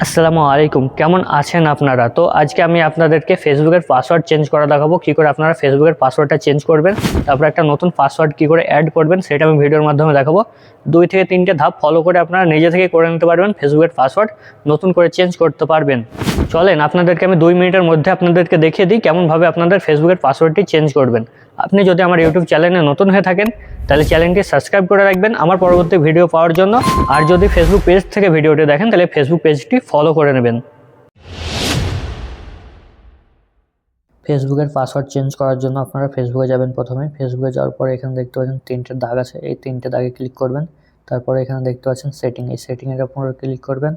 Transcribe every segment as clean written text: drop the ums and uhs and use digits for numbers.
আসসালামু আলাইকুম, কেমন আছেন আপনারা? তো আজকে আমি আপনাদেরকে ফেসবুকের পাসওয়ার্ড চেঞ্জ করা দেখাবো, কী করে আপনারা ফেসবুকের পাসওয়ার্ডটা চেঞ্জ করবেন, তারপর একটা নতুন পাসওয়ার্ড কী করে অ্যাড করবেন সেটা আমি ভিডিওর মাধ্যমে দেখাবো। 2 থেকে 3টে ধাপ ফলো করে আপনারা নিজে থেকে করে নিতে পারবেন, ফেসবুকের পাসওয়ার্ড নতুন করে চেঞ্জ করতে পারবেন। চলেন আপনাদেরকে আমি 2 মিনিটের মধ্যে আপনাদেরকে দেখিয়ে দিই কেমনভাবে আপনাদের ফেসবুকের পাসওয়ার্ডটি চেঞ্জ করবেন। আপনি যদি আমার ইউটিউব চ্যানেলে নতুন হয়ে থাকেন তাহলে চ্যানেলটি সাবস্ক্রাইব করে রাখবেন আমার পরবর্তী ভিডিও পাওয়ার জন্য। আর যদি ফেসবুক পেজ থেকে ভিডিওটি দেখেন তাহলে ফেসবুক পেজটি ফলো করে নেবেন। ফেসবুকের পাসওয়ার্ড চেঞ্জ করার জন্য আপনারা ফেসবুকে যাবেন। প্রথমে ফেসবুকে যাওয়ার পরে এখানে দেখতে পাচ্ছেন 3টে দাগ আছে, এই 3টে দাগে ক্লিক করবেন। তারপরে এখানে দেখতে পাচ্ছেন সেটিং, এই সেটিংয়ের উপরে ক্লিক করবেন।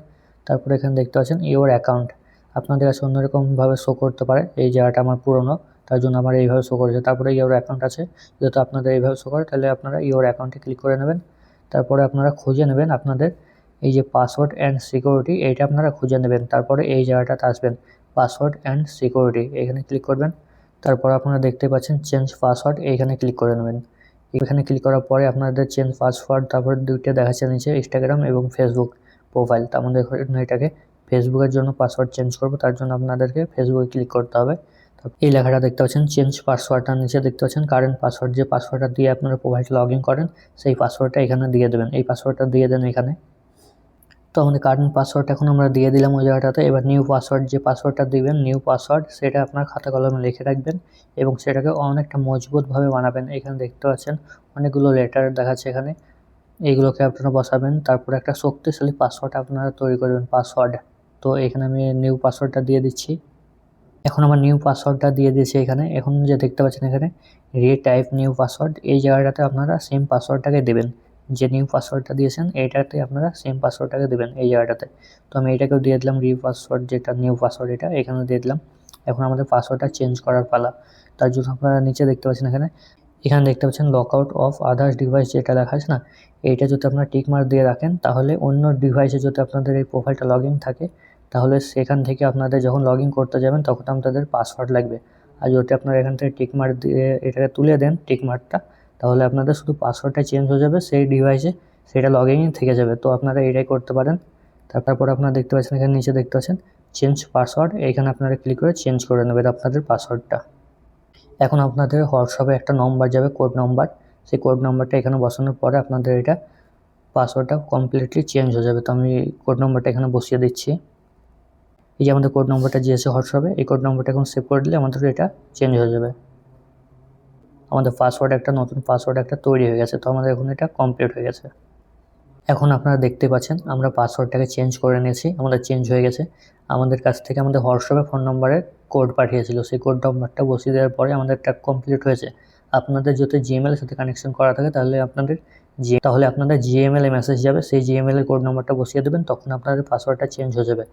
তারপরে এখানে দেখতে পাচ্ছেন ইওর অ্যাকাউন্ট, আপনাদের কাছে অন্যরকমভাবে শো করতে পারে, এই জায়গাটা আমার পুরনো তার জন্য আমার এইভাবে শো করেছে। তারপরে ইওর অ্যাকাউন্ট আছে, যেহেতু আপনাদের এইভাবে শো করে তাহলে আপনারা ইওর অ্যাকাউন্টে ক্লিক করে নেবেন। তারপরে আপনারা খুঁজে নেবেন আপনাদের এই যে পাসওয়ার্ড অ্যান্ড সিকিউরিটি, এইটা আপনারা খুঁজে নেবেন। তারপরে এই জায়গাটাতে আসবেন পাসওয়ার্ড অ্যান্ড সিকিউরিটি, এখানে ক্লিক করবেন। তারপর আপনারা দেখতে পাচ্ছেন চেঞ্জ পাসওয়ার্ড, এইখানে ক্লিক করে নেবেন। এখানে ক্লিক করার পরে আপনাদের চেঞ্জ পাসওয়ার্ড, তারপর 2টে দেখাচ্ছে নিচে ইনস্টাগ্রাম এবং ফেসবুক প্রোফাইল। তো আমাদের এটাকে ফেসবুকের জন্য পাসওয়ার্ড চেঞ্জ করব, তার জন্য আপনাদেরকে ফেসবুকে ক্লিক করতে হবে। এই লেখাটা দেখতে পাচ্ছেন চেঞ্জ পাসওয়ার্ডটার নিচে দেখতে পাচ্ছেন কারেন্ট পাসওয়ার্ড, যে পাসওয়ার্ডটা দিয়ে আপনারা প্রোফাইলটা লগ ইন করেন সেই পাসওয়ার্ডটা এখানে দিয়ে দেবেন। এই পাসওয়ার্ডটা দিয়ে দেন এখানে। তো আমাদের কারেন্ট পাসওয়ার্ডটা এখন আমরা দিয়ে দিলাম ওই জায়গাটাতে। এবার নিউ পাসওয়ার্ড, যে পাসওয়ার্ডটা দিবেন নিউ পাসওয়ার্ড, সেটা আপনার খাতা কলমে লিখে রাখবেন এবং সেটাকে অনেকটা মজবুতভাবে বানাবেন। এখানে দেখতে পাচ্ছেন অনেকগুলো লেটার দেখাচ্ছে এখানে, এইগুলোকে আপনারা বসাবেন। তারপর একটা শক্তিশালী পাসওয়ার্ড আপনারা তৈরি করবেন পাসওয়ার্ড। তো এখানে আমি নিউ পাসওয়ার্ডটা দিয়ে দিচ্ছি। এখন আমার নিউ পাসওয়ার্ডটা দিয়ে দিয়েছি এখানে। এখন যে দেখতে পাচ্ছেন এখানে রিটাইপ নিউ পাসওয়ার্ড, এই জায়গাটাতে আপনারা সেম পাসওয়ার্ডটাকে দেবেন, যে নিউ পাসওয়ার্ডটা দিয়েছেন এইটাতে আপনারা সেম পাসওয়ার্ডটাকে দেবেন এই জায়গাটাতে। তো আমি এইটাকেও দিয়ে দিলাম পাসওয়ার্ড, যেটা নিউ পাসওয়ার্ড এটা এখানে দিয়ে দিলাম। এখন আমাদের পাসওয়ার্ডটা চেঞ্জ করার পালা। তার জন্য আপনারা নিচে দেখতে পাচ্ছেন এখানে দেখতে পাচ্ছেন lock out of others device, যেটা দেখা আছে না, এইটা যদি আপনারা টিক মার্ক দিয়ে রাখেন তাহলে অন্য ডিভাইসে যদি আপনাদের এই প্রোফাইলটা লগ ইন থাকে তাহলে সেখান থেকে আপনাদের যখন লগ ইন করতে যাবেন তখন আপনাদের পাসওয়ার্ড লাগবে। আর যদি আপনারা এখান থেকে টিক মার্ক দিয়ে এটাকে তুলে দেন টিক মার্কটা, তাহলে আপনাদের শুধু পাসওয়ার্ডটা চেঞ্জ হয়ে যাবে, সেই ডিভাইসে সেটা লগ ইন থেকে যাবে। তো আপনারা এটাই করতে পারেন। তারপর আপনারা দেখতে পাচ্ছেন এখানে নিচে দেখতে পাচ্ছেন চেঞ্জ পাসওয়ার্ড, এইখানে আপনারা ক্লিক করে চেঞ্জ করে নেবেন আপনাদের পাসওয়ার্ডটা। এখন আপনাদের হোয়াটসঅ্যাপে একটা নম্বর যাবে, কোড নম্বর, সেই কোড নম্বরটা এখানে বসানোর পরে আপনাদের এটা পাসওয়ার্ডটা কমপ্লিটলি চেঞ্জ হয়ে যাবে। তো আমি কোড নম্বরটা এখানে বসিয়ে দিচ্ছি। এই যে আমাদের কোড নম্বরটা দিয়েছে হোয়াটসঅ্যাপে, এই কোড নম্বরটা এখন সেভ করে দিলে আমাদের এটা চেঞ্জ হয়ে যাবে। আমাদের পাসওয়ার্ড একটা নতুন পাসওয়ার্ড একটা তৈরি হয়ে গেছে। তো আমাদের এখন এটা কমপ্লিট হয়ে গেছে। এখন আপনারা দেখতে পাচ্ছেন আমরা পাসওয়ার্ডটাকে চেঞ্জ করে নিয়েছি, আমাদের চেঞ্জ হয়ে গেছে। আমাদের কাছ থেকে আমাদের হোয়াটসঅ্যাপে ফোন নম্বরের কোড পাঠিয়েছিল, সেই কোড নম্বরটা বসিয়ে দেওয়ার পরে আমাদের এটা কমপ্লিট হয়েছে। আপনাদের যদি জিমেলের সাথে কানেকশন করা থাকে তাহলে আপনাদের জিমেলে মেসেজ যাবে, সেই জিমেলের কোড নম্বরটা বসিয়ে দেবেন, তখন আপনাদের পাসওয়ার্ডটা চেঞ্জ হয়ে যাবে।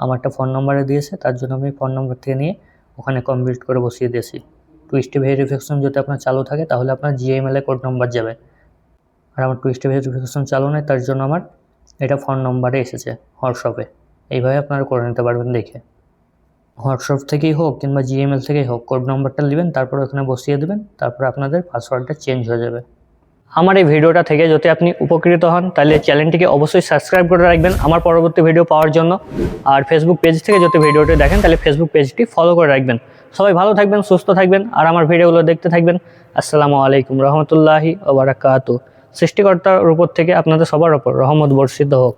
আমারটা ফোন নম্বরে দিয়েছে, তার জন্য আমি ফোন নম্বর থেকে নিয়ে ওখানে কমপ্লিট করে বসিয়ে দিয়েছি। 2 স্টেপ ভেরিফিকেশন যদি আপনার চালু থাকে তাহলে আপনার জিমেলে কোড নম্বর যাবে, আর আমার 2 স্টেপ ভেরিফিকেশন চালু নেই, তার জন্য আমার এটা ফোন নম্বরে এসেছে হোয়াটসঅ্যাপে। এইভাবে আপনারা করে নিতে পারবেন দেখে, হোয়াটসঅ্যাপ থেকেই হোক কিংবা জিমেল থেকেই হোক, কোড নম্বরটা নেবেন তারপর ওখানে বসিয়ে দেবেন, তারপর আপনাদের পাসওয়ার্ডটা চেঞ্জ হয়ে যাবে। আমার এই ভিডিওটা থেকে যদি আপনি উপকৃত হন তাহলে চ্যানেলটিকে অবশ্যই সাবস্ক্রাইব করে রাখবেন আমার পরবর্তী ভিডিও পাওয়ার জন্য। আর ফেসবুক পেজ থেকে যদি ভিডিওটি দেখেন তাহলে ফেসবুক পেজটি ফলো করে রাখবেন। সবাই ভালো থাকবেন, সুস্থ থাকবেন, আর আমার ভিডিওগুলো দেখতে থাকবেন। আসসালামু আলাইকুম রহমতুল্লাহি ওয়া বারাকাতুহু। সৃষ্টিকর্তার উপর থেকে আপনাদের সবার ওপর রহমত বর্ষিত হোক।